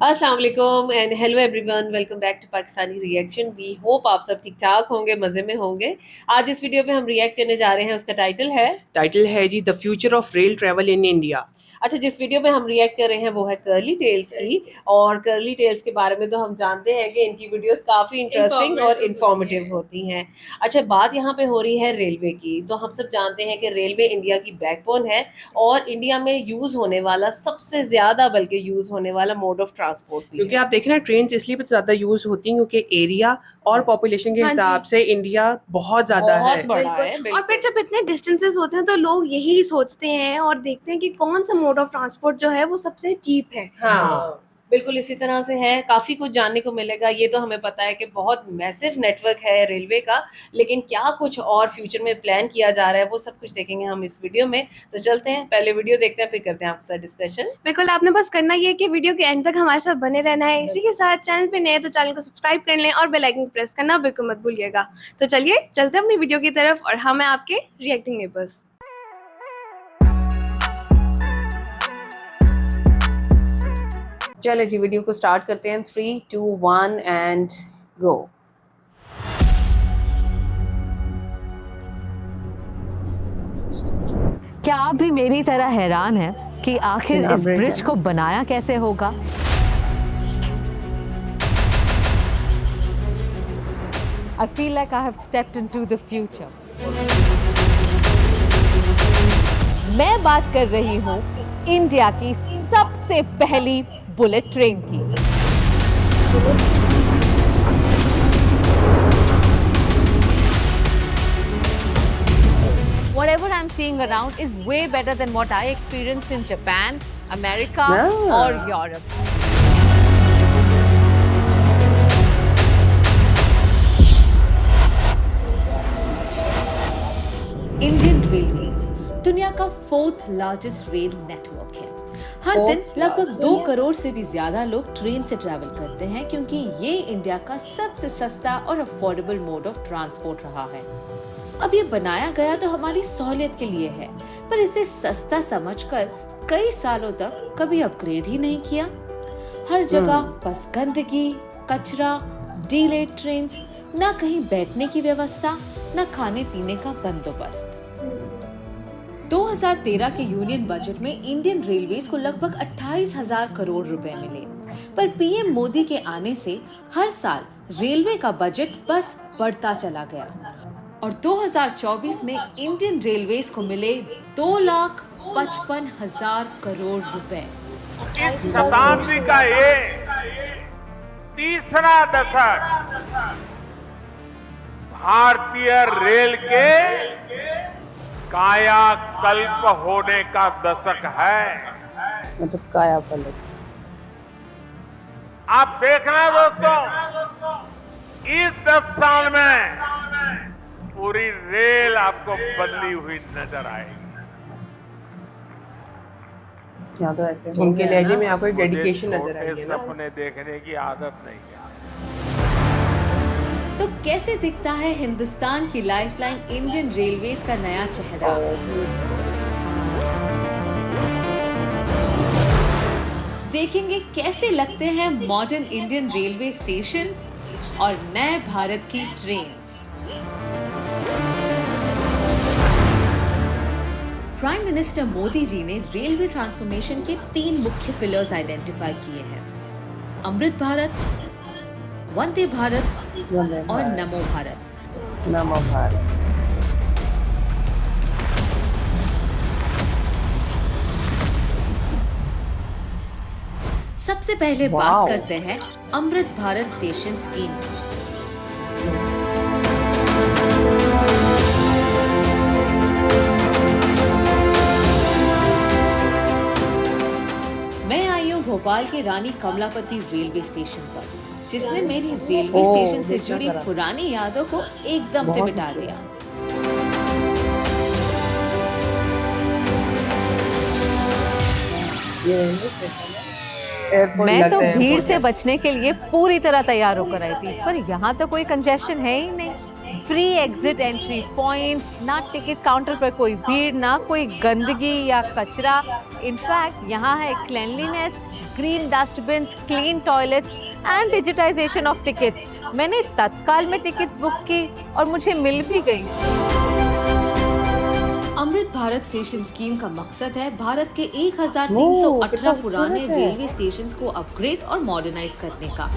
अस्सलाम वालेकुम and hello everyone, welcome back to Pakistani reaction. We hope आप सब ठीक ठाक होंगे, मज़े में होंगे। आज इस वीडियो पे हम रिएक्ट करने जा रहे हैं, उसका टाइटल है जी the future of rail travel in India. अच्छा, जिस वीडियो में हम रिएक्ट कर रहे हैं वो है कर्ली टेल्स की। और कर्ली टेल्स के बारे में तो हम जानते हैं कि इनकी वीडियोस काफ़ी इंटरेस्टिंग और इन्फॉर्मेटिव होती हैं। अच्छा, बात यहाँ पे हो रही है रेलवे की। तो हम सब जानते हैं कि रेलवे इंडिया की बैकबोन है और इंडिया में यूज़ होने वाला सबसे ज़्यादा बल्कि यूज़ होने वाला मोड ऑफ ट्रांसपोर्ट भी क्योंकि है। आप देखें ना, ट्रेन इसलिए भी ज्यादा यूज होती हैं क्योंकि एरिया और पॉपुलेशन के हाँ जी। हिसाब से इंडिया बहुत ज्यादा है। बहुत बड़ा बिल्कुल। है, और फिर बिल्कुल। जब इतने डिस्टेंसेस होते हैं तो लोग यही सोचते हैं और देखते हैं कि कौन सा मोड ऑफ ट्रांसपोर्ट जो है वो सबसे चीप है। हाँ, बिल्कुल इसी तरह से है। काफ़ी कुछ जानने को मिलेगा। ये तो हमें पता है कि बहुत मैसिव नेटवर्क है रेलवे का, लेकिन क्या कुछ और फ्यूचर में प्लान किया जा रहा है वो सब कुछ देखेंगे हम इस वीडियो में। तो चलते हैं, पहले वीडियो देखते हैं, फिर करते हैं आपके साथ डिस्कशन। बिल्कुल, आपने बस करना ये है कि वीडियो के एंड तक हमारे साथ बने रहना है। इसी के साथ चैनल पे नए हैं तो चैनल को सब्सक्राइब कर लें और बेल आइकन प्रेस करना बिल्कुल मत भूलिएगा। तो चलिए चलते हैं अपनी वीडियो की तरफ और हम हैं आपके रिएक्टिंग नेबर्स। चले जी, वीडियो को स्टार्ट करते हैं। 3, 2, 1 एंड गो। क्या आप भी मेरी तरह हैरान हैं कि आखिर इस ब्रिज को बनाया कैसे होगा? I feel like I have stepped into the future. मैं बात कर रही हूँ इंडिया की सबसे पहली बुलेट ट्रेन की। Whatever I'm seeing around is way better than what I experienced in Japan, America, or Europe. Indian railways दुनिया का 4th लार्जेस्ट रेल नेटवर्क है। हर दिन लगभग 2 करोड़ से भी ज्यादा लोग ट्रेन से ट्रैवल करते हैं क्योंकि ये इंडिया का सबसे सस्ता और अफोर्डेबल मोड ऑफ ट्रांसपोर्ट रहा है। अब ये बनाया गया तो हमारी सहूलियत के लिए है, पर इसे सस्ता समझकर कई सालों तक कभी अपग्रेड ही नहीं किया। हर जगह बस गंदगी, कचरा, डिलेड ट्रेन्स, न कहीं बैठने की व्यवस्था, न खाने पीने का बंदोबस्त। 2013 के यूनियन बजट में इंडियन रेलवेज को लगभग 28,000 करोड़ रुपए मिले, पर पीएम मोदी के आने से हर साल रेलवे का बजट बस बढ़ता चला गया और 2024 में इंडियन रेलवेज को मिले 2,55,000 करोड़ रुपए। इस शताब्दी का ये तीसरा दशक भारतीय रेल के कायाकल्प होने का दशक है। मतलब काया पलट। आप देखना दोस्तों, इस 10 साल में पूरी रेल आपको बदली हुई नजर आएगी। यहाँ तो ऐसे उनके लहजे में आपको एक डेडिकेशन मुझे नजर आएगी छोटे ना। सपने देखने की आदत नहीं है। तो कैसे दिखता है हिंदुस्तान की लाइफलाइन इंडियन रेलवेज का नया चेहरा? देखेंगे कैसे लगते हैं मॉडर्न इंडियन रेलवे स्टेशंस और नए भारत की trains. Prime minister Modi ji ने रेलवे ट्रांसफॉर्मेशन के 3 मुख्य पिलर्स आइडेंटिफाई किए हैं: अमृत भारत, वंदे भारत और नमो भारत। नमो भारत। सबसे पहले बात करते हैं अमृत भारत स्टेशन स्कीम की। मैं आई हूँ भोपाल के रानी कमलापति रेलवे स्टेशन पर, जिसने मेरी रेलवे स्टेशन से जुड़ी पुरानी यादों को एकदम से मिटा दिया। मैं तो भीड़ से बचने के लिए पूरी तरह तैयार होकर आई थी, पर यहाँ तो कोई कंजेशन है ही नहीं। फ्री एग्जिट एंट्री पॉइंट्स, ना टिकट काउंटर पर कोई भीड़, ना कोई गंदगी या कचरा। इनफैक्ट यहाँ है cleanliness, green dustbins, clean toilets and digitization of tickets. मैंने तत्काल में टिकट्स बुक की और मुझे मिल भी गई। अमृत भारत स्टेशन स्कीम का मकसद है भारत के 1318 पुराने रेलवे स्टेशंस को अपग्रेड और मॉडर्नाइज करने का।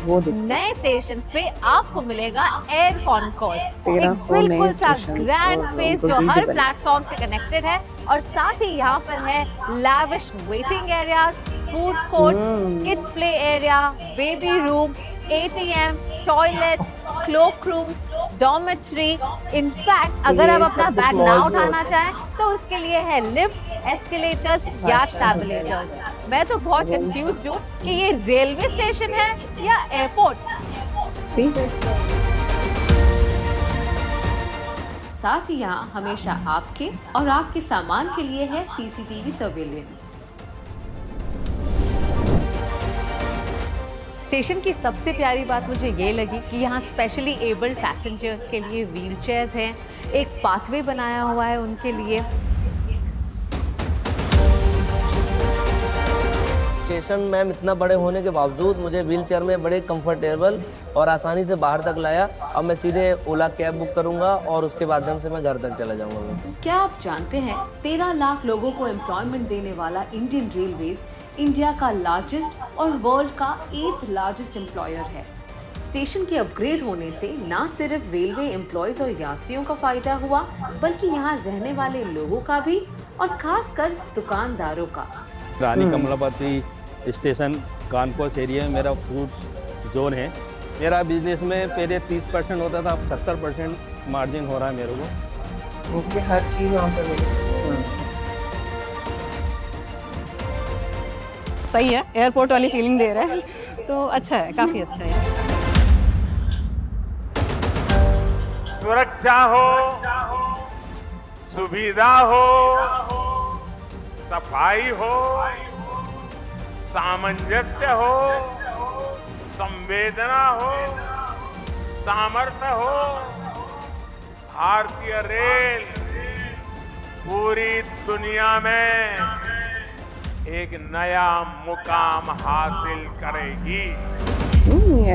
नए स्टेशंस पे आपको मिलेगा एयर कॉन्कोर्स, एक बिल्कुल सा ग्रैंड स्पेस जो हर प्लेटफॉर्म से कनेक्टेड है, और साथ ही यहाँ पर है lavish waiting areas, food court, kids play area, baby room, ATM, toilets, cloak rooms, dormitory. In fact अगर आप अपना बैग ना उठाना चाहें तो उसके लिए है लिफ्ट्स, एस्केलेटर्स या ट्रैवलेटर्स। मैं तो बहुत कंफ्यूज हूँ कि ये रेलवे स्टेशन है या एयरपोर्ट। साथ ही यहाँ हमेशा आपके और आपके सामान के लिए है CCTV सर्वेलेंस। स्टेशन की सबसे प्यारी बात मुझे ये लगी कि यहाँ स्पेशली एबल्ड पैसेंजर्स के लिए व्हील चेयर्स हैं, एक पाथवे बनाया हुआ है उनके लिए। स्टेशन मैम इतना बड़े होने के बावजूद मुझे व्हील चेयर में बड़े कंफर्टेबल और आसानी से बाहर तक लाया। अब मैं सीधे ओला कैब बुक करूंगा और उसके माध्यम से मैं घर तक चला जाऊंगा। क्या आप जानते हैं 13 लाख लोगों को एम्प्लॉयमेंट देने वाला इंडियन रेलवेज इंडिया का लार्जेस्ट और वर्ल्ड का 8th लार्जेस्ट एम्प्लॉयर है। स्टेशन के अपग्रेड होने से न सिर्फ रेलवे एम्प्लॉयज और यात्रियों का फायदा हुआ, बल्कि यहाँ रहने वाले लोगों का भी, और खासकर दुकानदारों का। रानी कमलापति स्टेशन कानपुर एरिया में मेरा फूड जोन है। मेरा बिजनेस में पहले 30% होता था, अब 70% मार्जिन हो रहा है मेरे को। ओके, हर चीज़ वहाँ पर मिलेगी। सही है, एयरपोर्ट वाली फीलिंग दे रहा है, तो अच्छा है, काफ़ी अच्छा है। सुरक्षा हो, सुविधा हो, सफाई हो, सामंजस्य हो, संवेदना हो, सामर्थ्य हो, भारतीय रेल पूरी दुनिया में एक नया मुकाम हासिल करेगी।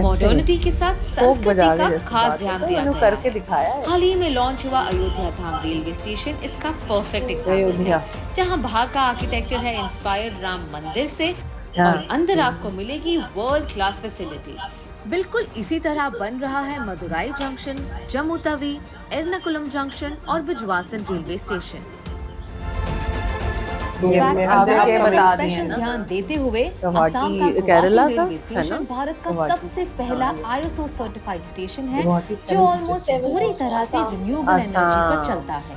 मॉडर्निटी के साथ संस्कृति का खास ध्यान दिया गया करके दिखाया है। हाल ही में लॉन्च हुआ अयोध्या धाम रेलवे स्टेशन इसका परफेक्ट एग्जाम्पल है, जहां बाहर का आर्किटेक्चर है इंस्पायर्ड राम मंदिर से, और अंदर आपको मिलेगी वर्ल्ड क्लास फैसिलिटी। बिल्कुल इसी तरह बन रहा है मदुराई जंक्शन, जम्मू तवी, एर्नाकुलम जंक्शन और बिजवासन रेलवे स्टेशन। स्पेशल ध्यान देते हुए असम का केरला गुवाहाटी का रेलवे स्टेशन भारत का सबसे पहला ISO सर्टिफाइड स्टेशन है, गुवाहाटी जो ऑलमोस्ट पूरी तरह से रिन्यूएबल एनर्जी पर चलता है।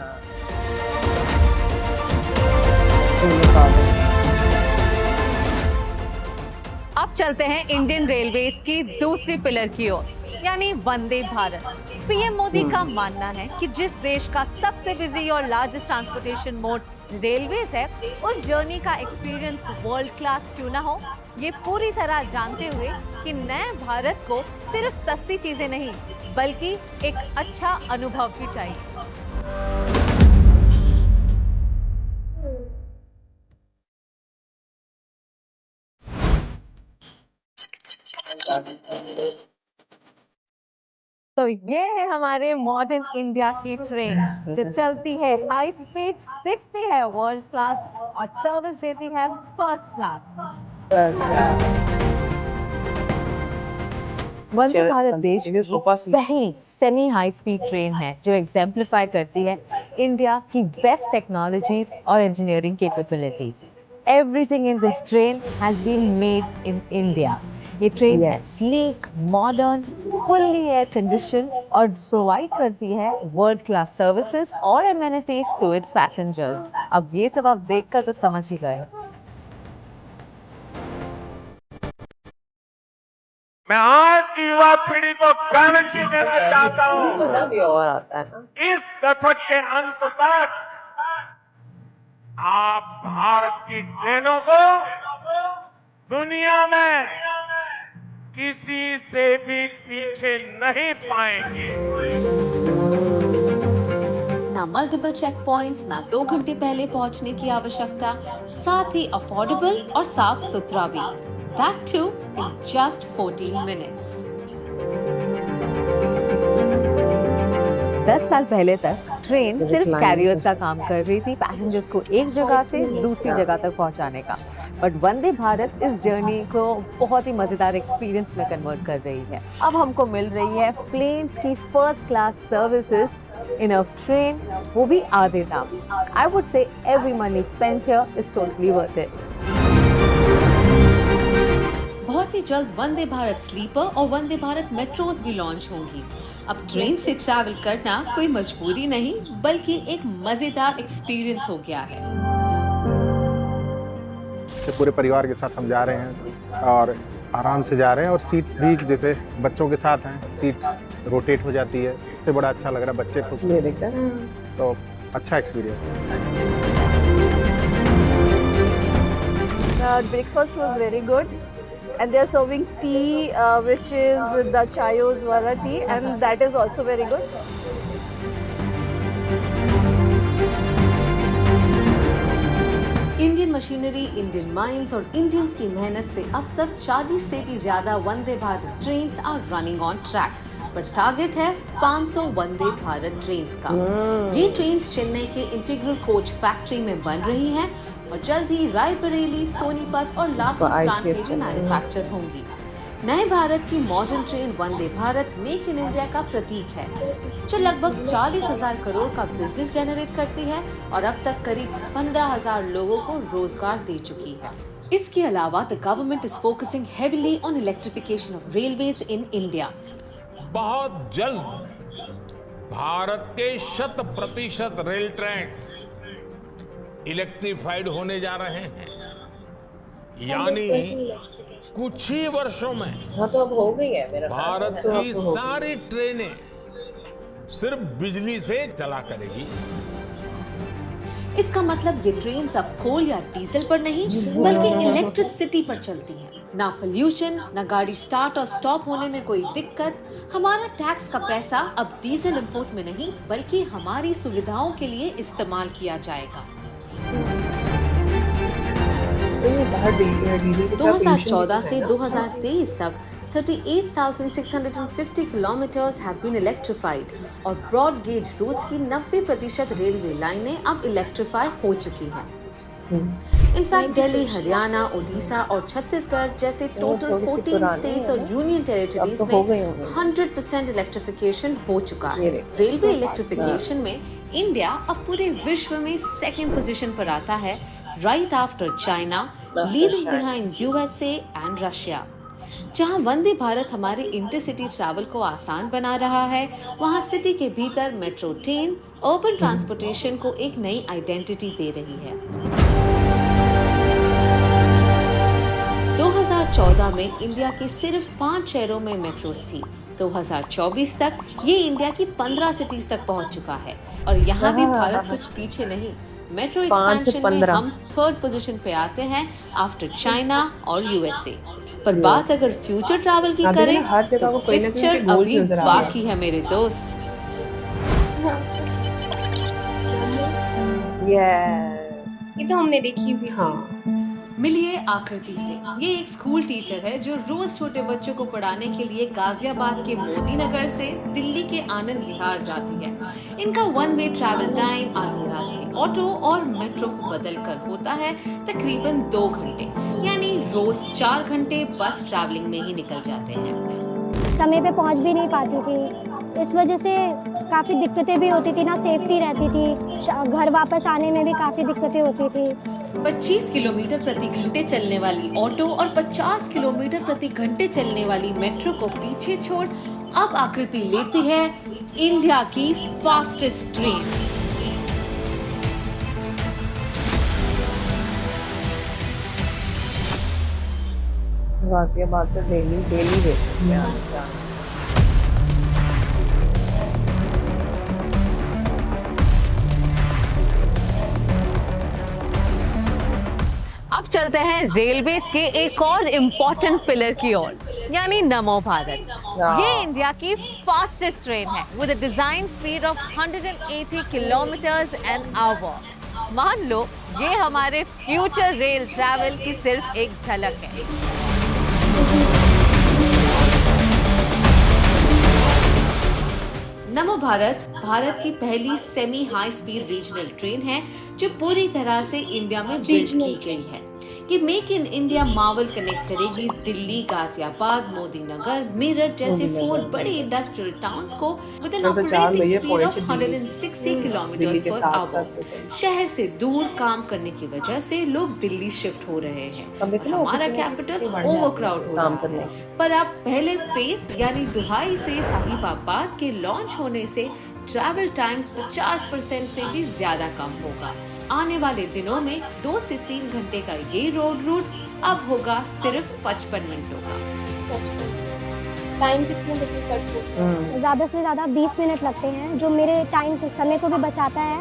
अब चलते हैं इंडियन रेलवेज की दूसरी पिलर की ओर, यानी वंदे भारत। पीएम मोदी का मानना है कि जिस देश का सबसे बिजी और लार्जेस्ट ट्रांसपोर्टेशन मोड रेलवेज है, उस जर्नी का एक्सपीरियंस वर्ल्ड क्लास क्यों ना हो। ये पूरी तरह जानते हुए कि नए भारत को सिर्फ सस्ती चीजें नहीं, बल्कि एक अच्छा अनुभव भी चाहिए। तो ये है हमारे मॉडर्न इंडिया की ट्रेन, जो चलती है हाई स्पीड, दिखती है वर्ल्ड क्लास और सर्विस देती है फर्स्ट क्लास। वंदे भारत देश की पहली सेमी हाई स्पीड ट्रेन है जो एग्जेम्पलीफाई करती है इंडिया की बेस्ट टेक्नोलॉजी और engineering capabilities. Everything in this train has been made in India. ये train sleek, modern, fully air condition और प्रोवाइड करती है वर्ल्ड क्लास सर्विसेज और एमेनिटीज टू इट्स पैसेंजर्स। अब ये सब आप देखकर तो समझ ही गए। मैं आज की युवा पीढ़ी को गारंटी देना चाहता हूँ, और आता है ना, इस दशक के अंत तक आप भारत की ट्रेनों को दुनिया में किसी से भी पीछे नहीं पाएंगे। ना मल्टीपल चेक पॉइंट्स, ना 2 घंटे पहले पहुंचने की आवश्यकता, साथ ही अफोर्डेबल और साफ सुथरा भी, that too in just 14 minutes. 10 साल पहले तक ट्रेन सिर्फ कैरियर्स का काम कर रही थी, पैसेंजर्स को एक जगह से दूसरी जगह तक पहुंचाने का। बट वंदे भारत इस जर्नी को बहुत ही मज़ेदार एक्सपीरियंस में कन्वर्ट कर रही है। अब हमको मिल रही है प्लेन्स की first class services in a train, वो भी आधे दाम। I would say every money spent here is totally worth it. बहुत ही जल्द वंदे भारत स्लीपर और वंदे भारत मेट्रोज भी लॉन्च होंगी। अब ट्रेन से ट्रैवल करना कोई मजबूरी नहीं, बल्कि एक मजेदार एक्सपीरियंस हो गया है। पूरे परिवार के साथ हम जा रहे हैं और आराम से जा रहे हैं, और सीट भी जैसे बच्चों के साथ हैं, सीट रोटेट हो जाती है, इससे बड़ा अच्छा लग रहा है, बच्चे खुश हैं, तो अच्छा एक्सपीरियंस है। Breakfast was very good. And they are serving tea, which is the chayos wala tea, and that is also very good. Indian machinery, Indian mines और इंडियंस की मेहनत से अब तक 40 से भी ज्यादा Vande Bharat trains are running on track, पर टारगेट है 500 वंदे भारत ट्रेन्स का। ये ट्रेन्स चेन्नई के इंटीग्रल कोच फैक्ट्री में बन रही हैं और जल्द ही रायबरेली, सोनीपत और लातूर प्लांट में भी मैन्युफैक्चर होंगी। नए भारत की modern train Vande Bharat make in India का प्रतीक है, जो लगभग 40,000 करोड़ का बिजनेस जनरेट करती है और अब तक करीब 15,000 लोगों को रोजगार दे चुकी है। इसके अलावा the government is focusing heavily on electrification of railways in India. बहुत जल्द भारत के 100% रेल ट्रैक्स इलेक्ट्रीफाइड होने जा रहे हैं, यानी कुछ ही वर्षों में तो अब हो गई है मेरा भारत की सारी ट्रेनें सिर्फ बिजली से चला करेगी। इसका मतलब ये ट्रेन अब कोल या डीजल पर नहीं, बल्कि इलेक्ट्रिसिटी पर चलती है। ना पोल्यूशन, ना गाड़ी स्टार्ट और स्टॉप होने में कोई दिक्कत। हमारा टैक्स का पैसा अब डीजल इंपोर्ट में नहीं, बल्कि हमारी सुविधाओं के लिए इस्तेमाल किया जाएगा। 2014 से 2023 तक 38,650 kilometers have been electrified और ब्रॉड गेज रूट्स की 90% रेलवे लाइनें अब इलेक्ट्रीफाई हो चुकी हैं। इनफैक्ट दिल्ली, हरियाणा, ओडिशा और छत्तीसगढ़ जैसे टोटल 14 स्टेट्स और यूनियन टेरिटरीज में 100% इलेक्ट्रिफिकेशन हो चुका है। रेलवे इलेक्ट्रिफिकेशन में इंडिया अब पूरे विश्व में सेकंड पोजीशन पर आता है, right after China, leaving behind USA and Russia. जहां वंदे भारत हमारे इंटरसिटी ट्रैवल को आसान बना रहा है, वहां सिटी के भीतर मेट्रो ट्रेन अर्बन ट्रांसपोर्टेशन को एक नई आइडेंटिटी दे रही है। 2014 में इंडिया के सिर्फ 5 शहरों में मेट्रोस थी। 2024 तक ये इंडिया की 15 सिटीज तक पहुंच चुका है और यहाँ भी भारत कुछ पीछे नहीं। मेट्रो एक्सपेंशन में हम 3rd पोजीशन पे आते हैं आफ्टर चाइना और यूएसए। पर बात अगर फ्यूचर ट्रैवल की करें तो पिक्चर अभी बाकी है मेरे दोस्त। ये तो हमने देखी भी। हाँ, मिलिए आकृति से। ये एक स्कूल टीचर है जो रोज छोटे बच्चों को पढ़ाने के लिए गाजियाबाद के मोदी नगर से दिल्ली के आनंद विहार जाती है। इनका 1 वे ट्रैवल टाइम आधे रास्ते ऑटो और मेट्रो को बदलकर होता है तकरीबन 2 घंटे, यानी रोज 4 घंटे बस ट्रैवलिंग में ही निकल जाते हैं। समय पे पहुंच भी नहीं पाती थी, इस वजह से काफ़ी दिक्कतें भी होती थी, ना सेफ्टी रहती थी, घर वापस आने में भी काफ़ी दिक्कतें होती थी। 25 किलोमीटर प्रति घंटे चलने वाली ऑटो और 50 किलोमीटर प्रति घंटे चलने वाली मेट्रो को पीछे छोड़ अब आकृति लेती है इंडिया की फास्टेस्ट ट्रेन। गाजियाबाद से डेली दे सकते हैं। अब चलते चलते हैं रेलवेज के एक और इम्पोर्टेंट पिलर की ओर, यानी नमो भारत। ये इंडिया की फास्टेस्ट ट्रेन है with a design speed of 180 kilometres an our. मान लो ये हमारे फ्यूचर रेल ट्रैवल की सिर्फ एक झलक है। नमो भारत भारत की पहली semi high speed regional train है जो पूरी तरह से इंडिया में बिल्ड की गई है। ये मेक इन इंडिया मावल कनेक्ट करेगी दिल्ली, गाजियाबाद, मोदी नगर, मेरठ जैसे 4 बड़े इंडस्ट्रियल टाउन्स को with an operating speed of 160 kilometres per hour. शहर से दूर काम करने की वजह से लोग दिल्ली शिफ्ट हो रहे हैं। हमारा कैपिटल ओवरक्राउड हो रहा है। पर अब पहले फेज यानी दुहाई से साहिबाबाद के लॉन्च होने से ट्रैवल टाइम 50% से भी ज्यादा कम होगा। आने वाले दिनों में 2 से 3 घंटे का ये रोड रूट अब होगा सिर्फ 55 मिनटों का। टाइम कितने ज़्यादा से ज़्यादा 20 मिनट लगते हैं, जो मेरे समय को भी बचाता है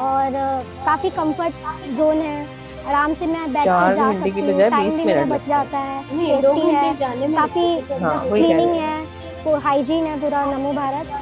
और काफ़ी कंफर्ट जोन है। आराम से मैं बैठ कर जा सकती हूँ, टाइम भी मेरा बच जाता है, सेफ्टी है, काफ़ी क्लीनिंग है, हाइजीन है पूरा नमो भारत।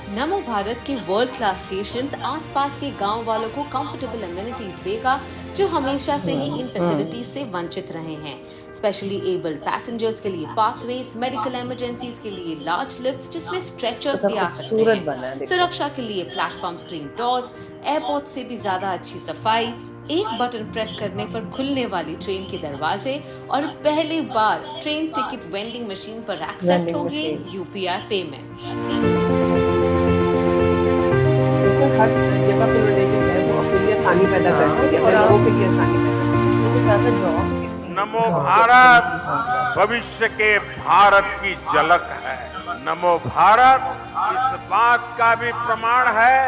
नमो भारत के वर्ल्ड क्लास स्टेशंस आसपास के गांव वालों को कंफर्टेबल एमिनिटीज देगा जो हमेशा से ही इन फैसिलिटीज से वंचित रहे हैं। स्पेशली एबल्ड पैसेंजर्स के लिए पाथवेज, मेडिकल इमरजेंसीज के लिए लार्ज लिफ्ट्स जिसमें स्ट्रेचर्स भी आ सकते हैं, सुरक्षा के लिए प्लेटफॉर्म स्क्रीन डोर्स, एयरपोर्ट से भी ज्यादा अच्छी सफाई, एक बटन प्रेस करने पर खुलने वाली ट्रेन के दरवाजे और पहली बार ट्रेन टिकट वेंडिंग मशीन पर एक्सेप्ट होगी यूपीआई पेमेंट। हर जगह पे उन्होंने जो है वो अपने लिए आसानी पैदा कर दी है, लोगों के लिए आसानी पैदा। नमो भारत भविष्य के भारत की झलक है। नमो भारत इस बात का भी प्रमाण है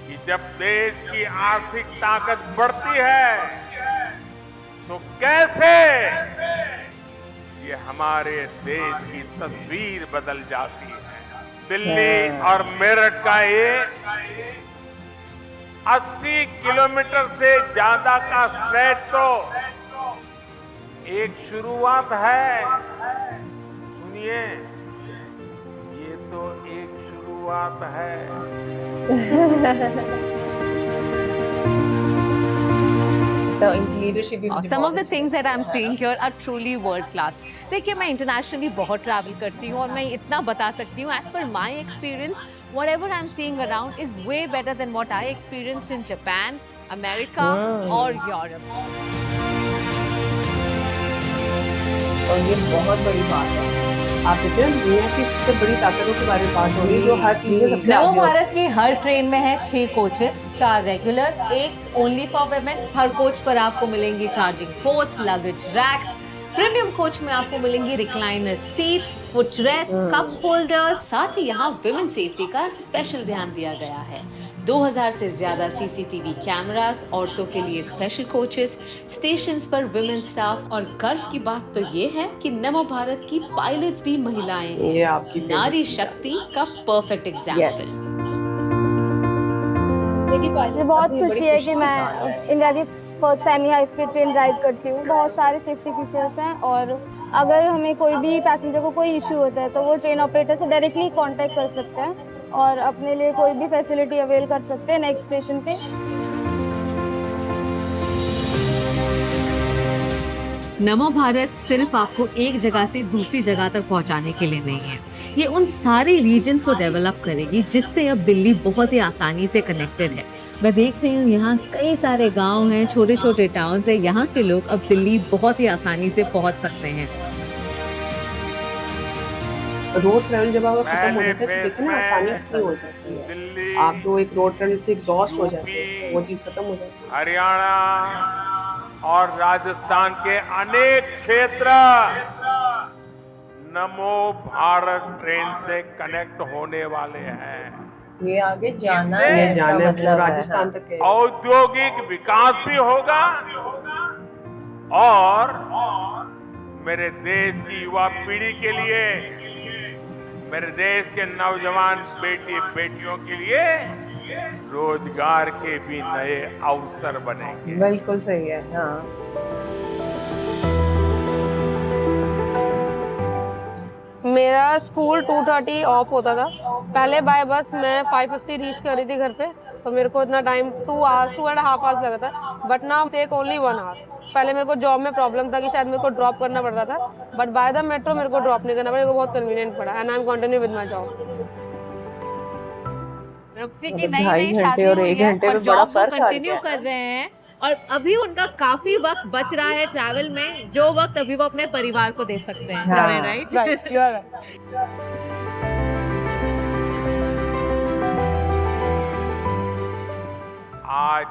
कि जब देश की आर्थिक ताकत बढ़ती है तो कैसे ये हमारे देश की तस्वीर बदल जाती है। दिल्ली और मेरठ का ये 80 किलोमीटर से ज्यादा का स्ट्रेच तो एक शुरुआत है। सुनिए, ये तो एक शुरुआत है। Some of the things that I'm seeing here are truly world class. देखिए, मैं इंटरनेशनली बहुत ट्रैवल करती हूँ और मैं इतना बता सकती हूँ, as per my experience, whatever I'm seeing around is way better than what I experienced in Japan, America or Europe. और ये बहुत बड़ी बात है। आप देखते हैं दुनिया की सबसे बड़ी ताकतों के बारे में बात हो रही है जो हर चीज में सबसे नमो भारत की हर ट्रेन में है 6 coaches, 4 regular, 1 only for women. हर कोच पर आपको मिलेंगे charging ports, luggage racks. Premium coach में आपको मिलेंगी recliner seats, footrest, cup holders. साथ ही यहाँ वुमेन सेफ्टी का स्पेशल ध्यान दिया गया है। 2000 से ज्यादा सीसीटीवी कैमरास, औरतों के लिए स्पेशल कोचेस, स्टेशंस पर वुमेन स्टाफ। और गर्व की बात तो ये है कि नमो भारत की पायलट्स भी महिलाएं हैं। ये आपकी नारी शक्ति का परफेक्ट एग्जाम्पल। मुझे बहुत खुशी है कि मैं इंडिया की first semi high speed train drive करती हूँ। बहुत सारे सेफ्टी फीचर्स हैं और अगर हमें कोई भी पैसेंजर को कोई इशू होता है तो वो ट्रेन ऑपरेटर से डायरेक्टली कांटेक्ट कर सकते हैं और अपने लिए कोई भी फैसिलिटी अवेल कर सकते हैं नेक्स्ट स्टेशन पे। नमो भारत सिर्फ आपको एक जगह से दूसरी जगह तक पहुंचाने के लिए नहीं है, ये उन सारे रीजन्स को डेवलप करेगी जिससे अब दिल्ली बहुत ही आसानी से कनेक्टेड है। मैं देख रही हूँ यहाँ कई सारे गांव हैं, छोटे छोटे टाउन्स हैं, यहाँ के लोग अब दिल्ली बहुत ही आसानी से पहुँच सकते हैं। रोड ट्रैवल जब आपका खत्म हो जाता है तो देखिए ना आसानी फ्री हो जाती है। आप जो एक रोड ट्रैवल से एग्जॉस्ट हो जाते हैं वो चीज़ खत्म हो जाती है। हरियाणा और राजस्थान के अनेक क्षेत्र नमो भारत ट्रेन से कनेक्ट होने वाले हैं। ये आगे जाना है राजस्थान तक। औद्योगिक विकास भी होगा और मेरे देश की युवा पीढ़ी के लिए, मेरे देश के नौजवान बेटी बेटियों के लिए रोजगार के भी नए अवसर बनेंगे। बिल्कुल सही है। हाँ, मेरा स्कूल 2:30 ऑफ होता था। पहले बाय बस मैं 5:50 रीच कर रही थी घर पे, तो मेरे को इतना टाइम 2.5 आवर्स लगा था, but now take only 1 hour. पहले मेरे को जॉब में प्रॉब्लम था कि शायद मेरे को ड्रॉप करना पड़ता था, बट बाय द मेट्रो मेरे को ड्रॉप नहीं करना पड़ा, मेरे को बहुत कन्वीनियंट पड़ा and I am continue with my job. Ruksi की नई शादी हुई है और जॉब को कंटिन्यू कर रहे हैं और अभी उनका काफी वक्त बच रहा है ट्रैवल में, जो वक्त अभी वो अपने परिवार को दे सकते हैं। हाँ, राइट। आज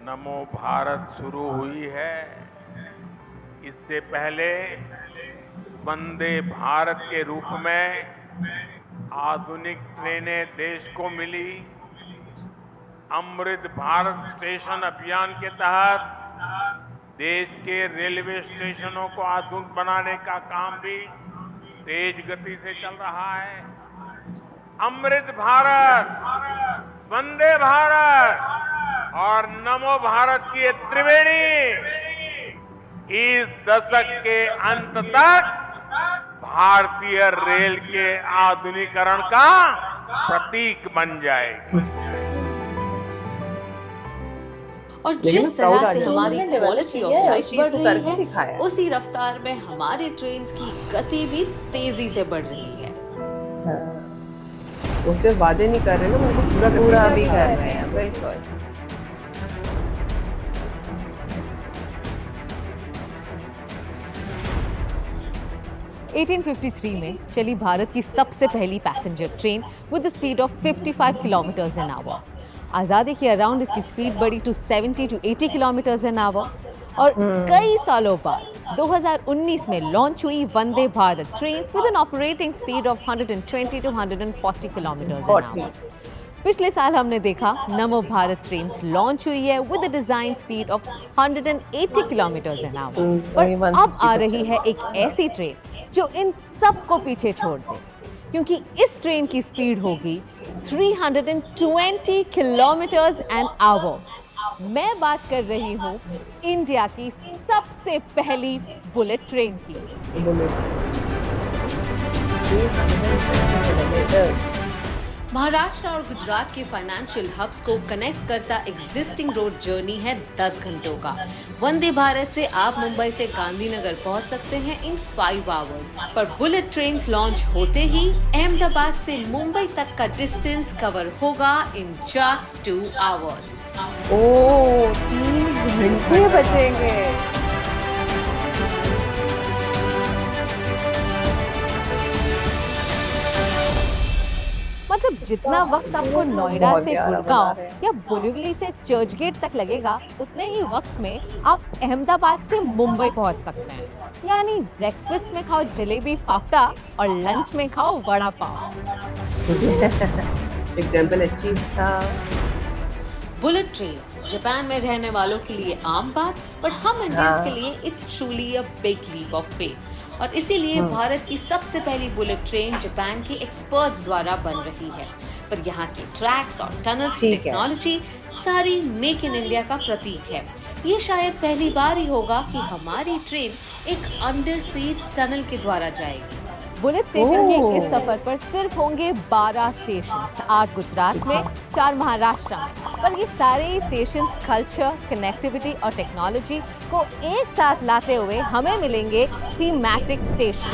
नमो भारत शुरू हुई है। इससे पहले वंदे भारत के रूप में आधुनिक ट्रेनें देश को मिली। अमृत भारत स्टेशन अभियान के तहत देश के रेलवे स्टेशनों को आधुनिक बनाने का काम भी तेज गति से चल रहा है। अमृत भारत, वंदे भारत और नमो भारत की ये त्रिवेणी इस दशक के अंत तक भारतीय रेल के आधुनिकीकरण का प्रतीक बन जाएगी। और जिस तरह से हमारी क्वालिटी ऑफ लाइफ बढ़ रही है, उसी रफ्तार में हमारी ट्रेन्स की गति भी तेजी से बढ़ रही है। वो सिर्फ वादे नहीं कर रहे ना, उनको पूरा भी कर रहे हैं। बिल्कुल। में चली भारत की सबसे पहली passenger train with the speed of 55 kilometres an hour. आज़ादी के अराउंड इसकी स्पीड बढ़ी to 70 to 80 kilometres an hour और कई सालों बाद 2019 में लॉन्च हुई Vande Bharat trains with an operating speed of 120 to 140 kilometres an hour. पिछले साल हमने देखा नमो भारत ट्रेन्स लॉन्च हुई है with a design speed of 180 kilometres an our. पर अब आ रही है एक ऐसी ट्रेन जो इन सबको पीछे छोड़ दे, क्योंकि इस ट्रेन की स्पीड होगी 320 किलोमीटर्स एन आवर। मैं बात कर रही हूँ इंडिया की सबसे पहली बुलेट ट्रेन की। महाराष्ट्र और गुजरात के फाइनेंशियल हब्स को कनेक्ट करता एग्जिस्टिंग रोड जर्नी है 10 घंटों का। वंदे भारत से आप मुंबई से गांधीनगर पहुंच सकते हैं इन 5 आवर्स, पर बुलेट ट्रेन्स लॉन्च होते ही अहमदाबाद से मुंबई तक का डिस्टेंस कवर होगा इन जस्ट 2 आवर्स। ओह, 3 घंटे बचेंगे। मतलब जितना वक्त आपको नोएडा से गुड़गांव या बोरीवली से चर्चगेट तक लगेगा, उतने ही वक्त में आप अहमदाबाद से मुंबई पहुंच सकते हैं। यानी ब्रेकफास्ट में खाओ जलेबी फाफड़ा और लंच में खाओ वड़ा पाव। एग्जाम्पल अच्छी। बुलेट ट्रेन्स जापान में रहने वालों के लिए आम बात, बट हम इंडियंस के लिए it's truly a big leap of faith. और इसीलिए भारत की सबसे पहली बुलेट ट्रेन जापान के एक्सपर्ट्स द्वारा बन रही है। पर यहाँ के ट्रैक्स और टनल्स की टेक्नोलॉजी सारी मेक इन इंडिया का प्रतीक है। ये शायद पहली बार ही होगा कि हमारी ट्रेन एक अंडर सी टनल के द्वारा जाएगी। बुलेट स्टेशन के इस सफर पर सिर्फ होंगे 12 स्टेशन, 8 गुजरात में, 4 महाराष्ट्र में। पर ये सारे स्टेशन कल्चर, कनेक्टिविटी और टेक्नोलॉजी को एक साथ लाते हुए हमें मिलेंगे थीमैटिक स्टेशन।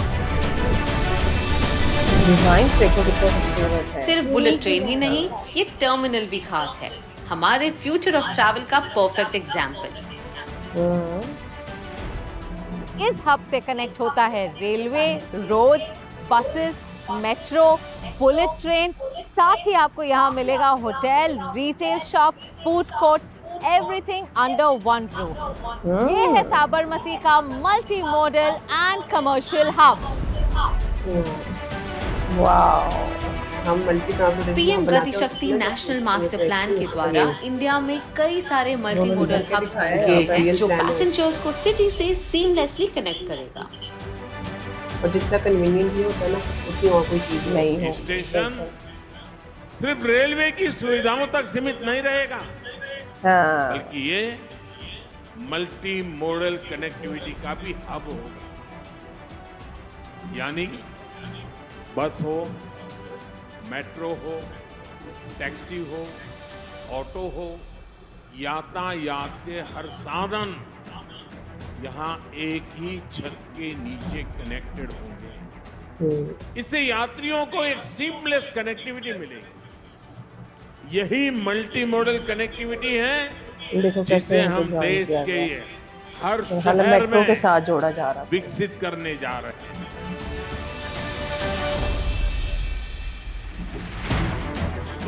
सिर्फ बुलेट ट्रेन ही नहीं, ये टर्मिनल भी खास है, हमारे फ्यूचर ऑफ ट्रैवल का परफेक्ट एग्जाम्पल। इस हब से कनेक्ट होता है railway, roads, buses, metro, bullet train. साथ ही आपको यहाँ मिलेगा hotel, retail shops, food court, everything under one roof. ये है साबरमती का multimodal and commercial hub. PM गति शक्ति नेशनल मास्टर प्लान के द्वारा इंडिया में कई सारे मल्टी मॉडल हब्स बन गए हैं, जो पैसेंजर्स को सिटी से सीमलेसली कनेक्ट करेगा। और जितना कन्वीनियंट भी होता है ना, उतनी और कोई चीज नहीं है। स्टेशन सिर्फ रेलवे की सुविधाओं तक सीमित नहीं रहेगा, बल्कि ये मल्टी मॉडल कनेक्टिविटी का भी हब होगा। यानी बस हो, मेट्रो हो, टैक्सी हो, ऑटो हो, यातायात के हर साधन यहाँ एक ही छत के नीचे कनेक्टेड होंगे। इससे यात्रियों को एक सीमलेस कनेक्टिविटी मिलेगी। यही मल्टी मॉडल कनेक्टिविटी है जिसे हम देश के हर शहर में के साथ जोड़ा जा रहा है, विकसित करने जा रहे हैं।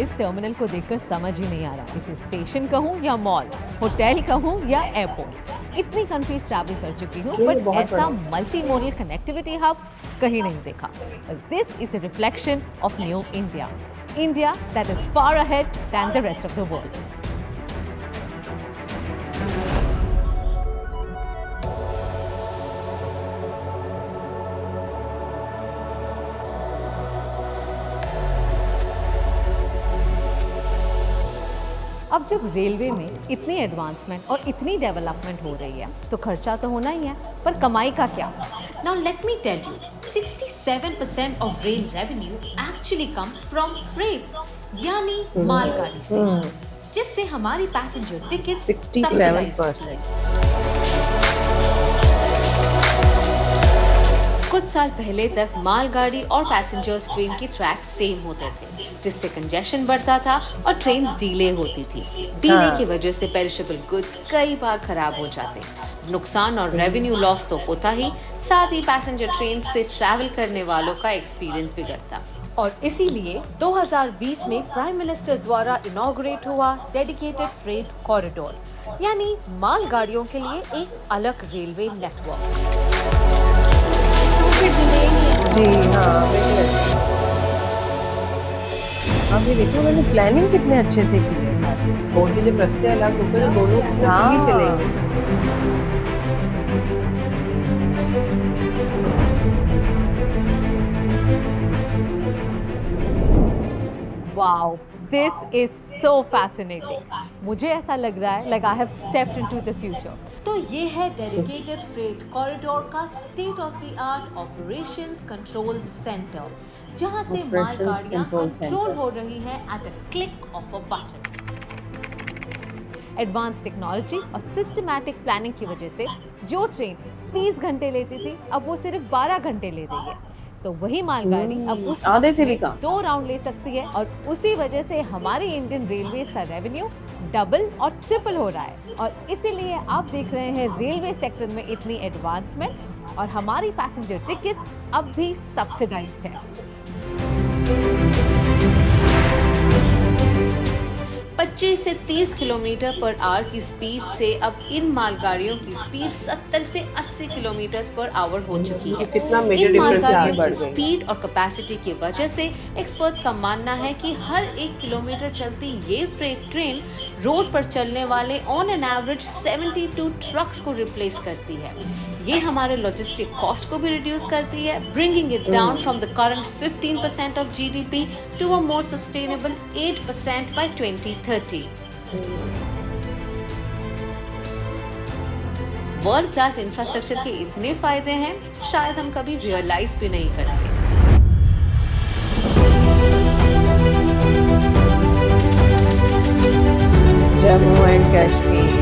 इस टर्मिनल को देखकर समझ ही नहीं आ रहा इसे स्टेशन कहूँ या मॉल, होटल कहूँ या एयरपोर्ट। इतनी कंट्रीज ट्रैवल कर चुकी हूँ, बट ऐसा मल्टी मॉडल कनेक्टिविटी हब कहीं नहीं देखा। This is a reflection of new India, India that is far ahead than the rest of the world. अब जब रेलवे में इतनी एडवांसमेंट और इतनी डेवलपमेंट हो रही है तो खर्चा तो होना ही है, पर कमाई का क्या? Now let me tell you, 67% of rail revenue actually comes from freight, यानी मालगाड़ी से, जिससे हमारी पैसेंजर टिकट 67%। कुछ साल पहले तक मालगाड़ी और पैसेंजर्स ट्रेन के ट्रैक सेम होते थे, जिससे कंजेशन बढ़ता था और ट्रेन डिले होती थी। डिले की वजह से पेरिशेबल गुड्स कई बार खराब हो जाते। नुकसान और रेवेन्यू लॉस तो होता ही, साथ ही पैसेंजर ट्रेन से ट्रैवल करने वालों का एक्सपीरियंस बिगड़ता। और इसीलिए 2020 में प्राइम मिनिस्टर द्वारा इनॉग्रेट हुआ डेडिकेटेड फ्रेट कॉरिडोर, यानी मालगाड़ियों के लिए एक अलग रेलवे नेटवर्क। जी हाँ, अभी देखो मैंने प्लानिंग कितने अच्छे से की है सारी। बोल के जब रास्ते अलग होकर तो दोनों फ्री चलेंगे। Wow, this is so fascinating. मुझे ऐसा लग रहा है like I have stepped into the future. तो ये है डेडिकेटेड फ्रेट कॉरिडोर का state of the art operations control centre, जहां से मालगाड़ियां कंट्रोल हो रही हैं at a click of a button. Advance technology और सिस्टमैटिक प्लानिंग की वजह से जो ट्रेन 30 घंटे लेती थी अब वो सिर्फ 12 घंटे ले रही है। तो वही मालगाड़ी अब उस आधे से भी कम 2 राउंड ले सकती है, और उसी वजह से हमारी इंडियन रेलवेज का रेवेन्यू डबल और ट्रिपल हो रहा है। और इसीलिए आप देख रहे हैं रेलवे सेक्टर में इतनी एडवांसमेंट, और हमारी पैसेंजर टिकट्स अब भी सब्सिडाइज्ड है। 25 से 30 किलोमीटर पर आवर की स्पीड से अब इन मालगाड़ियों की स्पीड 70 से 80 किलोमीटर पर आवर हो चुकी है। कितना मेजर इन डिफरेंस मालगाड़ियों की स्पीड और कैपेसिटी की वजह से एक्सपर्ट्स का मानना है कि हर 1 किलोमीटर चलती ये फ्रेट ट्रेन रोड पर चलने वाले ऑन एन एवरेज 72 ट्रक्स को रिप्लेस करती है। ये हमारे लॉजिस्टिक कॉस्ट को भी रिड्यूस करती है, bringing it down from the current 15% of GDP to a more sustainable 8% by 2030। World class infrastructure के इतने फायदे हैं, शायद हम कभी रियलाइज भी नहीं करेंगे। Jammu and Kashmir.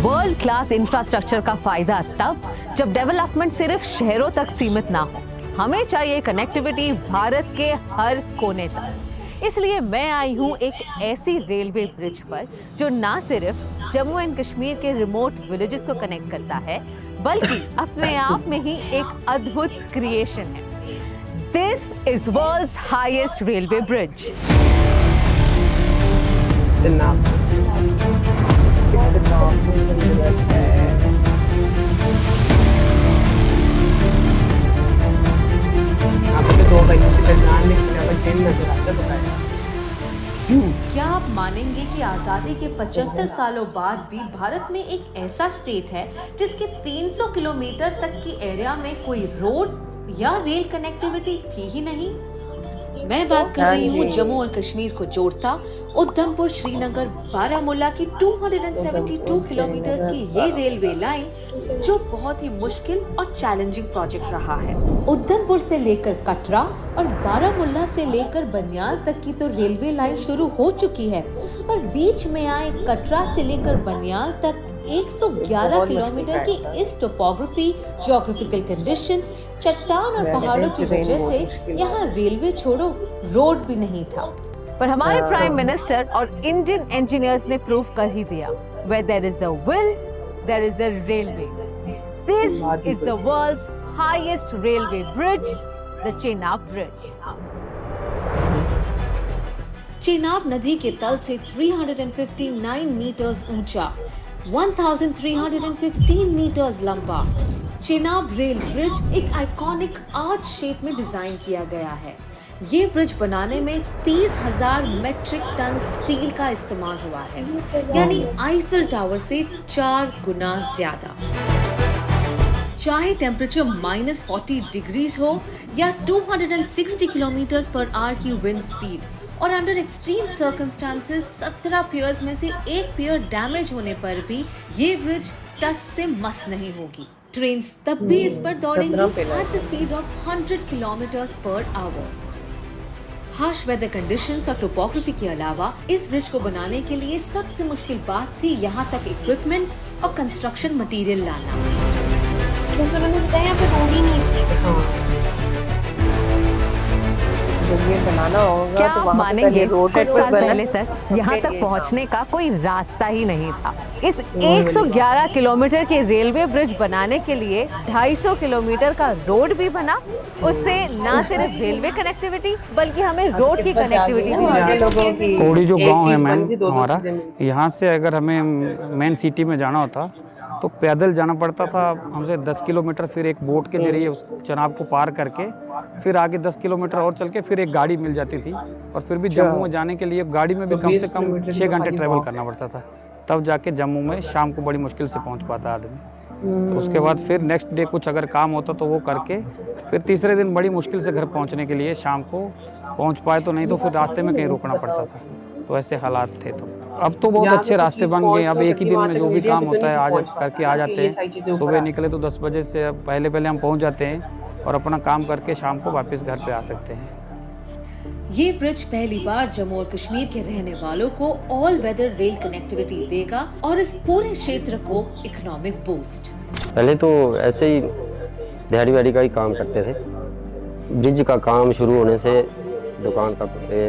World class infrastructure का फायदा तब जब डेवलपमेंट सिर्फ शहरों तक सीमित ना हो। हमें चाहिए कनेक्टिविटी भारत के हर कोने तक। इसलिए मैं आई हूँ एक ऐसी रेलवे ब्रिज पर जो ना सिर्फ जम्मू एंड कश्मीर के रिमोट विलेजेस को कनेक्ट करता है, बल्कि अपने आप में ही एक अद्भुत क्रिएशन है। This is world's highest railway bridge. क्या आप मानेंगे कि आज़ादी के 75 सालों बाद भी भारत में एक ऐसा स्टेट है जिसके 300 किलोमीटर तक की एरिया में कोई रोड या रेल कनेक्टिविटी थी ही नहीं। मैं बात कर रही हूँ जम्मू और कश्मीर को जोड़ता उधमपुर श्रीनगर बारामूला की 272 किलोमीटर की ये रेलवे लाइन, जो बहुत ही मुश्किल और चैलेंजिंग प्रोजेक्ट रहा है। उधमपुर से लेकर कटरा और बारामूला से लेकर बनियाल तक की तो रेलवे लाइन शुरू हो चुकी है, पर बीच में आए कटरा से लेकर बनियाल तक 111 किलोमीटर की इस टोपोग्राफी, ज्योग्राफिकल कंडीशंस, चट्टान और पहाड़ों की वजह से यहाँ रेलवे छोड़ो रोड भी नहीं था। पर हमारे प्राइम मिनिस्टर और इंडियन इंजीनियर्स ने प्रूव कर ही दिया, where there is a will, there is a railway. This is the world's highest railway bridge, the Chenab Bridge. Chenab नदी के तल से 359 मीटर्स ऊंचा, 1315 मीटर्स लंबा चेनाब रेल ब्रिज एक आइकॉनिक आर्च शेप में डिजाइन किया गया है। ये ब्रिज बनाने में 30,000 मेट्रिक टन स्टील का इस्तेमाल हुआ है, यानी आईफिल टावर से 4 गुना ज्यादा। चाहे टेम्परेचर -40 डिग्रीज हो या 260 किलोमीटर पर आवर की विंड स्पीड, और अंडर एक्सट्रीम सर्कमस्टांसेस 17 पियर्स में से एक पियर डैमेज होने पर भी ये ब्रिज टस से मस नहीं होगी। ट्रेन तब भी इस पर दौड़ेंगी at the speed of 100 kilometres per hour. Harsh weather conditions और टोपोग्राफी के अलावा इस ब्रिज को बनाने के लिए सबसे मुश्किल बात थी यहाँ तक इक्विपमेंट और कंस्ट्रक्शन मटेरियल लाना। क्योंकि उन्होंने बताया यहाँ पे रोड ही नहीं थी। बनाना होगा क्या तो आप वहाँ मानेंगे रोड कुछ साल पहले तक यहाँ तक पहुँचने का कोई रास्ता ही नहीं था। इस 111 किलोमीटर के रेलवे ब्रिज बनाने के लिए 250 किलोमीटर का रोड भी बना। उससे न सिर्फ रेलवे कनेक्टिविटी बल्कि हमें रोड की कनेक्टिविटी भी। कोड़ी जो गांव है मैम हमारा, यहाँ से अगर हमें मेन सिटी में जाना होता तो पैदल जाना पड़ता था हमसे 10 किलोमीटर, फिर एक बोट के जरिए उस चनाब को पार करके फिर आगे 10 किलोमीटर और चल के फिर एक गाड़ी मिल जाती थी, और फिर भी जम्मू में जाने के लिए गाड़ी में भी कम से कम 6 घंटे ट्रैवल करना पड़ता था, तब जाके जम्मू में शाम को बड़ी मुश्किल से पहुंच पाता आदमी। तो उसके बाद फिर नेक्स्ट डे कुछ अगर काम होता तो वो करके फिर तीसरे दिन बड़ी मुश्किल से घर पहुँचने के लिए शाम को पहुँच पाए, तो नहीं तो फिर रास्ते में कहीं रुकना पड़ता था। तो ऐसे हालात थे। तो अब तो बहुत अच्छे रास्ते बन गए। अब एक ही दिन में जो भी काम होता है आज करके आ जाते हैं। सुबह निकले तो 10 बजे से पहले हम पहुंच जाते हैं और अपना काम करके शाम को वापस घर पे आ सकते हैं। ये ब्रिज पहली बार जम्मू और कश्मीर के रहने वालों को ऑल वेदर रेल कनेक्टिविटी देगा और इस पूरे क्षेत्र को इकोनॉमिक बूस्ट। पहले तो ऐसे ही दिहाड़ी वाड़ी का ही काम करते थे। ब्रिज का काम शुरू होने से दुकान का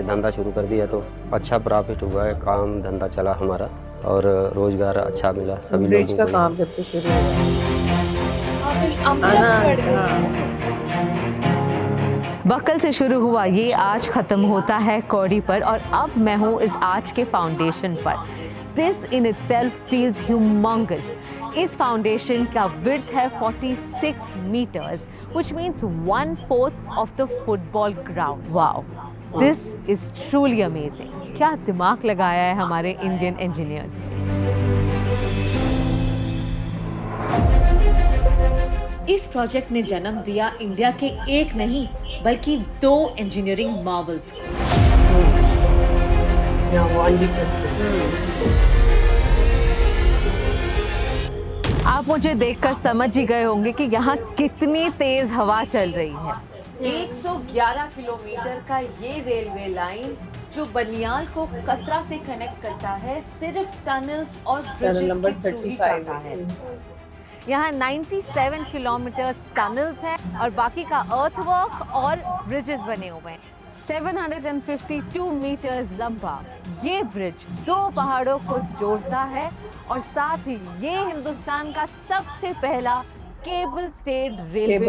धंधा शुरू कर दिया तो अच्छा प्रॉफिट हुआ है, काम धंधा चला हमारा और रोजगार अच्छा मिला सभी लोगों को। का काम जब से शुरू बक्कल से शुरू हुआ ये आज खत्म होता है कौड़ी पर, और अब मैं हूँ इस आर्च के फाउंडेशन पर। This in itself feels humongous. इस फाउंडेशन का विड्थ है 46 metres, which means 1/4 of the football ground. Wow, this is truly amazing. क्या दिमाग लगाया है हमारे इंडियन इंजीनियर्स ने। इस प्रोजेक्ट ने जन्म दिया इंडिया के एक नहीं बल्कि 2 इंजीनियरिंग मार्वल्स को। आप मुझे देखकर समझ ही गए होंगे कि यहाँ कितनी तेज हवा चल रही है। 111 किलोमीटर का ये रेलवे लाइन जो बनियाल को कतरा से कनेक्ट करता है, सिर्फ टनल्स और ब्रिजेस के थ्रू ही चलता है। यहाँ 97 किलोमीटर टनल्स हैं और बाकी का अर्थवर्क और ब्रिजेस बने हुए हैं। 752 मीटर्स लंबा ये ब्रिज 2 पहाड़ों को जोड़ता है और साथ ही ये हिंदुस्तान का सबसे पहला केबल स्टेड रेलवे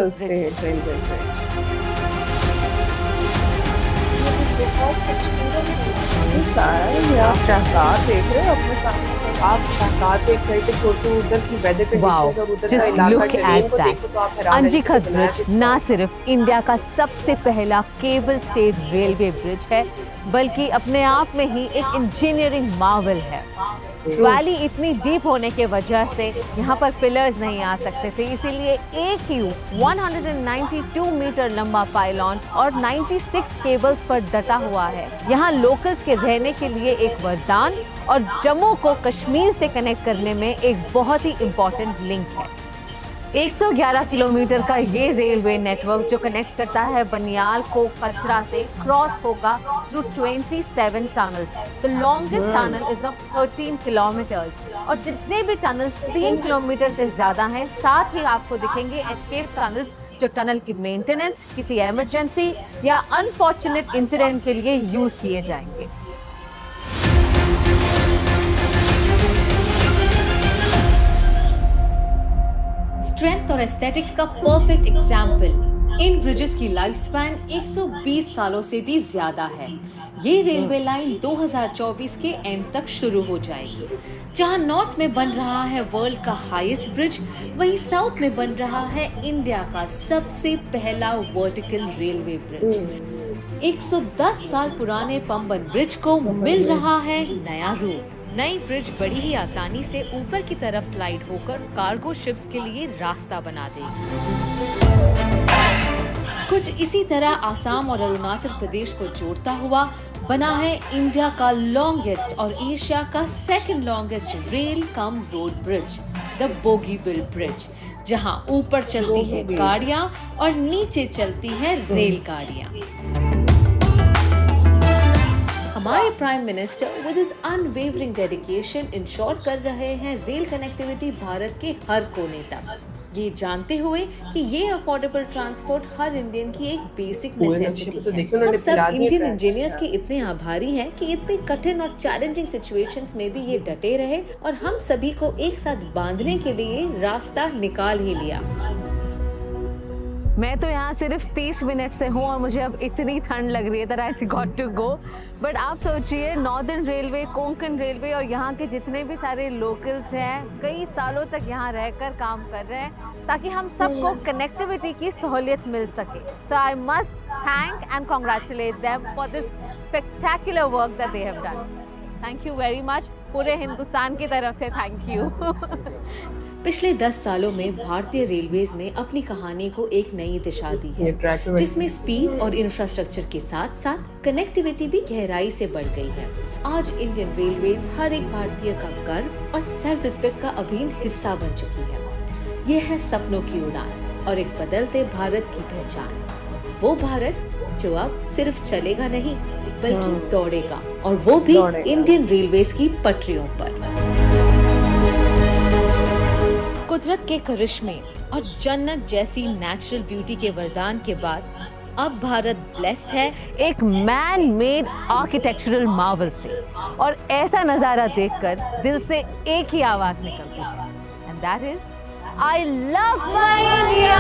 आप शाहकार देख रहे हो अपने सामने। आप शाहकार देख रहे थे, छोटू उधर की वेदर कंडीशंस और उधर का इलाका ट्रेन को देखो तो आप हैरान। अंजीखत ब्रिज ना सिर्फ इंडिया का सबसे पहला केबल स्टेड रेलवे ब्रिज है, बल्कि अपने आप में ही एक इंजीनियरिंग मार्वल है। वैली इतनी डीप होने के वजह से यहाँ पर पिलर्स नहीं आ सकते थे, इसीलिए एक ही 192 मीटर लंबा पाइलॉन और 96 केबल्स पर डटा हुआ है। यहाँ लोकल्स के रहने के लिए एक वरदान और जम्मू को कश्मीर से कनेक्ट करने में एक बहुत ही इम्पोर्टेंट लिंक है। 111 किलोमीटर का ये रेलवे नेटवर्क जो कनेक्ट करता है बनियाल को कचरा से क्रॉस होगा through 27 tunnels. The longest tunnel is of 13 kilometres और जितने भी टनल्स 3 किलोमीटर से ज़्यादा हैं, साथ ही आपको दिखेंगे एस्केप टनल्स जो टनल की मेंटेनेंस, किसी इमरजेंसी या अनफॉर्चुनेट इंसिडेंट के लिए यूज़ किए जाएंगे। स्ट्रेंथ और एस्थेटिक्स का परफेक्ट एग्जाम्पल, इन ब्रिजेस की लाइफ स्पैन 120 सालों से भी ज्यादा है। ये रेलवे लाइन 2024 के एंड तक शुरू हो जाएगी। जहां नॉर्थ में बन रहा है वर्ल्ड का हाईएस्ट ब्रिज, वहीं साउथ में बन रहा है इंडिया का सबसे पहला वर्टिकल रेलवे ब्रिज। 110 साल पुराने पंबन ब्रिज को मिल रहा है नया रूप। नई ब्रिज बड़ी ही आसानी से ऊपर की तरफ स्लाइड होकर कार्गो शिप्स के लिए रास्ता बना देगी। कुछ इसी तरह आसाम और अरुणाचल प्रदेश को जोड़ता हुआ बना है इंडिया का लॉन्गेस्ट और एशिया का second longest rail cum road bridge, the Bogibeel bridge, जहां ऊपर चलती है गाड़ियां और नीचे चलती है रेलगाड़ियां। हमारे prime minister with his unwavering dedication ensure कर रहे हैं रेल कनेक्टिविटी भारत के हर कोने तक, ये जानते हुए कि ये अफोर्डेबल ट्रांसपोर्ट हर इंडियन की एक बेसिक नेसेसिटी है। हम सब इंडियन इंजीनियर्स के इतने आभारी हैं कि इतनी कठिन और चैलेंजिंग सिचुएशंस में भी ये डटे रहे और हम सभी को एक साथ बांधने के लिए रास्ता निकाल ही लिया। मैं तो यहाँ सिर्फ 30 मिनट से हूँ और मुझे अब इतनी ठंड लग रही है that I got to go। But आप सोचिए, नॉर्दर्न रेलवे, कोंकण रेलवे और यहाँ के जितने भी सारे लोकल्स हैं कई सालों तक यहाँ रहकर काम कर रहे हैं ताकि हम सबको कनेक्टिविटी की सहूलियत मिल सके। So I must thank and congratulate them for this spectacular work that they have done. Thank you very much, पूरे हिंदुस्तान की तरफ से थैंक यू। पिछले 10 सालों में भारतीय रेलवेज ने अपनी कहानी को एक नई दिशा दी है, जिसमें स्पीड और इंफ्रास्ट्रक्चर के साथ साथ कनेक्टिविटी भी गहराई से बढ़ गई है। आज इंडियन रेलवेज हर एक भारतीय का गर्व और सेल्फ रिस्पेक्ट का अभिन्न हिस्सा बन चुकी है। ये है सपनों की उड़ान और एक बदलते भारत की पहचान। वो भारत जो अब सिर्फ चलेगा नहीं बल्कि दौड़ेगा, और वो भी इंडियन रेलवेज की पटरियों पर। कुदरत के करिश्मे और जन्नत जैसी नेचुरल ब्यूटी के वरदान के बाद अब भारत ब्लेस्ड है एक मैन मेड आर्किटेक्चरल मार्वल से, और ऐसा नजारा देखकर दिल से एक ही आवाज निकलती है, and that is I love my India.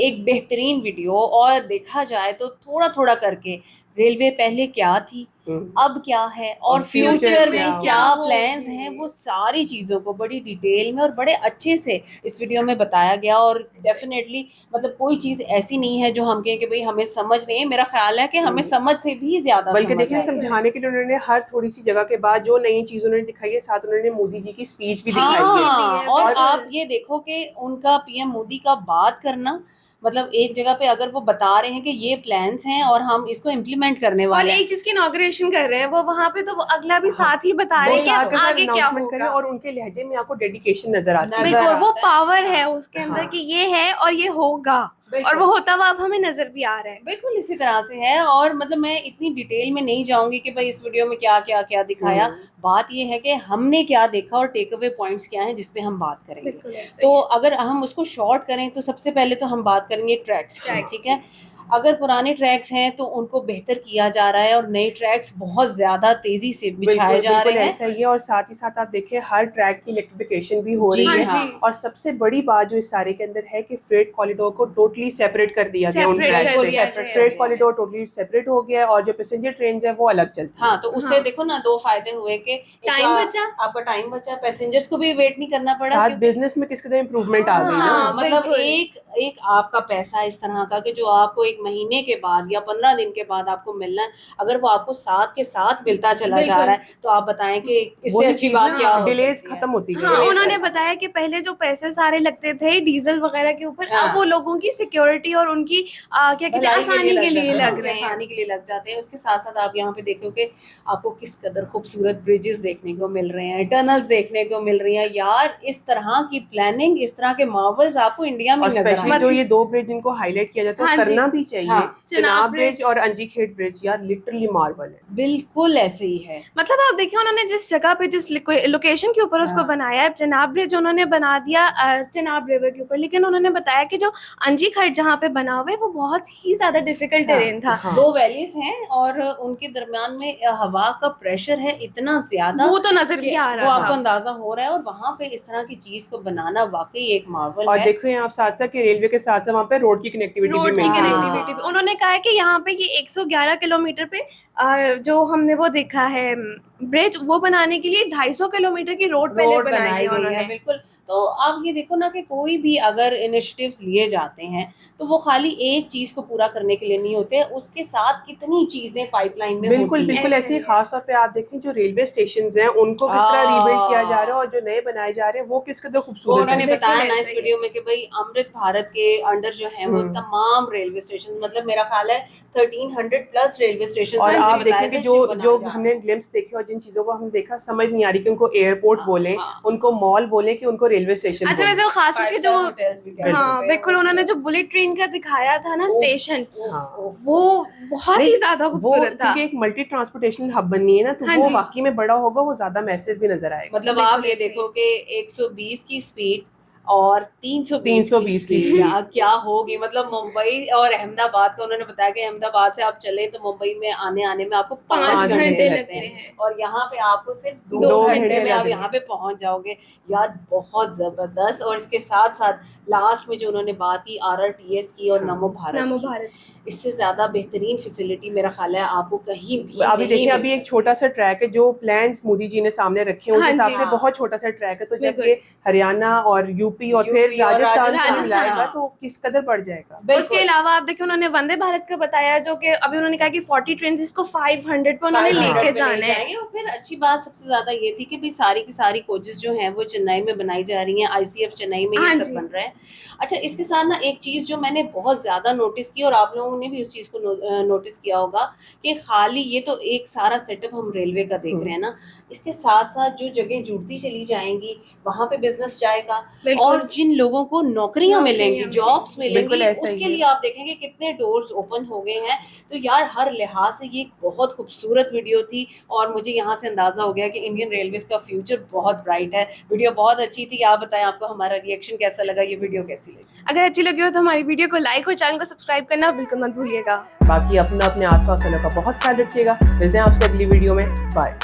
एक बेहतरीन वीडियो, और देखा जाए तो थोड़ा थोड़ा करके रेलवे पहले क्या थी, अब क्या है और फ्यूचर में क्या प्लान्स हैं, वो सारी चीज़ों को बड़ी डिटेल में और बड़े अच्छे से इस वीडियो में बताया गया। और डेफिनेटली मतलब कोई चीज़ ऐसी नहीं है जो हम कहें कि भाई हमें समझ नहीं है। मेरा ख्याल है कि हमें समझ से भी ज्यादा, बल्कि देखिए समझाने के लिए उन्होंने हर थोड़ी सी जगह के बाद जो नई चीज उन्होंने दिखाई है, साथ उन्होंने मोदी जी की स्पीच भी दिखाई है। और आप ये देखो कि उनका पीएम मोदी का बात करना, मतलब एक जगह पे अगर वो बता रहे हैं कि ये प्लान्स हैं और हम इसको इम्प्लीमेंट करने वाले हैं, और एक चीज की इनॉग्रेशन कर रहे हैं वो वहाँ पे, तो वो अगला भी साथ ही बता रहे हैं कि आगे क्या होगा, और उनके लहजे में आपको डेडिकेशन नजर आता है। बिल्कुल, वो पावर है उसके अंदर कि ये है और ये होगा, और वो होता हुआ अब हमें नजर भी आ रहा है। बिल्कुल इसी तरह से है। और मतलब मैं इतनी डिटेल में नहीं जाऊंगी कि भाई इस वीडियो में क्या क्या क्या दिखाया। बात ये है कि हमने क्या देखा और टेक अवे पॉइंट्स क्या हैं जिस पे हम बात करेंगे। तो अगर हम उसको शॉर्ट करें तो सबसे पहले तो हम बात करेंगे ट्रैक्स, ठीक है। अगर पुराने ट्रैक्स हैं तो उनको बेहतर किया जा रहा है और नए ट्रैक्स बहुत ज्यादा तेजी से बिछाए जा रहे हैं। ऐसा ही है, और साथ ही साथ आप देखिए हर ट्रैक की इलेक्ट्रिफिकेशन भी हो रही है। और सबसे बड़ी बात जो इस सारे के अंदर है कि फ्रेट कॉरिडोर को टोटली सेपरेट कर दिया गया उन ट्रैक से। फ्रेट कॉरिडोर टोटली सेपरेट हो गया और जो पैसेंजर ट्रेन है वो अलग चलती है। हाँ, तो उससे देखो ना दो फायदे हुए कि टाइम बचा, आपका टाइम बचा, पैसेंजर्स को भी वेट नहीं करना पड़ा, साथ बिजनेस में किस कदर इम्प्रूवमेंट आ गई। मतलब एक आपका पैसा इस तरह का कि जो आपको एक 1 महीने के बाद या 15 दिन के बाद आपको मिलना है, अगर वो आपको साथ के साथ मिलता चला जा रहा है तो आप बताएं कि इससे अच्छी बात क्या हो डिलेज सकती है? खत्म होती है। हाँ, उन्होंने बताया कि पहले जो पैसे सारे लगते थे डीजल वगैरह के ऊपर, अब वो लोगों की सिक्योरिटी और उनकी क्या कहते हैं आसानी के लिए लग रहे हैं, आसानी के लिए लग जाते हैं। उसके साथ साथ आप यहाँ पे देखोगे आपको किस कदर खूबसूरत ब्रिजेस देखने को मिल रहे हैं, टनल्स देखने को मिल रही हैं। यार इस तरह की प्लानिंग, इस तरह के मार्वल्स आपको इंडिया में नजर स्पेशली जो ये 2 ब्रिज जिनको हाईलाइट किया जाता है करना भी चाहिए, चनाब ब्रिज और अंजीखेड़ ब्रिज, यार लिटरली मार्वल है, बिल्कुल ऐसे ही है। मतलब आप देखिए उन्होंने जिस जगह पे जिस लोकेशन के ऊपर उसको बनाया है, चनाब ब्रिज उन्होंने बना दिया चनाब रिवर के ऊपर, लेकिन उन्होंने बताया कि जो अंजीखेड़ जहाँ पे बना हुआ है वो बहुत ही ज्यादा डिफिकल्ट टेरेन था। 2 वैलीज हैं और उनके दरमियान में हवा का प्रेशर है इतना ज्यादा, वो तो नजर भी आ रहा वो था, आपको अंदाजा हो रहा है। और वहाँ पे इस तरह की चीज को बनाना वाकई एक मार्वल और है। देखो यहाँ आप साथ साथ कि रेलवे के साथ साथ वहाँ पे रोड की कनेक्टिविटी भी मिलती है। उन्होंने कहा है कि यहाँ पे ये 111 किलोमीटर पे जो हमने वो देखा है ब्रिज, वो बनाने के लिए 250 किलोमीटर की रोड पहले बनाई है उन्होंने। बिल्कुल। तो आप ये देखो ना कि कोई भी अगर इनिशिएटिव्स लिए जाते हैं तो वो खाली एक चीज को पूरा करने के लिए नहीं होते, उसके साथ कितनी चीजें पाइपलाइन में बिल्कुल ऐसे ही। खास तौर पे आप देखें जो रेलवे स्टेशंस हैं उनको किस तरह रीबिल्ड किया जा रहा है और जो नए बनाए जा रहे हैं वो किस कदर खूबसूरत है। उन्होंने बताया ना इस वीडियो में कि भाई अमृत भारत के अंडर जो है वो तमाम रेलवे स्टेशन, मतलब मेरा ख्याल है 1300 प्लस रेलवे स्टेशन। और आप देखें कि जो हमने ग्लिम्स देखे और जिन चीजों को हमने देखा समझ नहीं आ रही कि उनको एयरपोर्ट बोले, उनको मॉल बोले कि उनको रेलवे स्टेशन। अच्छा वैसे खास करके जो बिल्कुल उन्होंने जो बुलेट ट्रेन का दिखाया था ना स्टेशन, वो बहुत ही ज्यादा खूबसूरत था। क्योंकि एक मल्टी ट्रांसपोर्टेशन हब बननी है ना, तो वो वाकई में बड़ा होगा, वो ज्यादा मैसिव भी नजर आएगा। मतलब आप ये देखो कि 120 की स्पीड और 320 की क्या होगी। मतलब मुंबई और अहमदाबाद का उन्होंने बताया कि अहमदाबाद से आप चले तो मुंबई में आने में आपको 5 घंटे लगते हैं और यहाँ पे आपको सिर्फ 2 घंटे में आप यहाँ पे पहुंच जाओगे। यार बहुत जबरदस्त। और इसके साथ साथ लास्ट में जो उन्होंने बात की RRTS की और नमो भारत, इससे ज्यादा बेहतरीन फैसिलिटी मेरा ख्याल है आपको कहीं भी अभी देखिए, अभी एक छोटा सा ट्रैक है जो प्लान्स मोदी जी ने सामने रखे हैं, उस हिसाब से बहुत छोटा सा ट्रैक है। तो जब ये हरियाणा और यूपी और फिर राजस्थान मिलाएगा तो किस कदर बढ़ जाएगा। उसके अलावा आप देखिए उन्होंने वंदे भारत का बताया, जो कि अभी उन्होंने कहा कि 40 ट्रेन इसको 500 पे उन्होंने लेके जाना है। और फिर अच्छी बात सबसे ज्यादा ये थी कि भाई सारी की सारी कोचेस जो हैं वो चेन्नई में बनाई जा रही हैं, ICF चेन्नई में ये सब बन रहा है। अच्छा, इसके साथ ना एक चीज जो मैंने बहुत ज्यादा नोटिस की और आप लोगों ने भी उस चीज को नोटिस किया होगा कि खाली ये तो एक सारा सेटअप हम रेलवे का देख रहे हैं ना, इसके साथ साथ जो जगह जुड़ती चली जाएंगी वहां पे बिजनेस जाएगा और जिन लोगों को नौकरियां मिलेंगी, जॉब्स मिलेंगी, उसके लिए आप देखेंगे कितने डोर्स ओपन हो गए हैं। तो यार हर लिहाज से ये एक बहुत खूबसूरत वीडियो थी और मुझे यहाँ से अंदाजा हो गया कि इंडियन रेलवेज का फ्यूचर बहुत ब्राइट है। वीडियो बहुत अच्छी थी। आप बताएं आपको हमारा रिएक्शन कैसा लगा, ये वीडियो कैसी लगी? अगर अच्छी लगी हो तो हमारी वीडियो को लाइक और चैनल को सब्सक्राइब करना बिल्कुल मत भूलिएगा। बाकी अपने आसपास वालों का बहुत ख्याल रखिएगा। मिलते हैं आपसे अगली वीडियो में। बाय।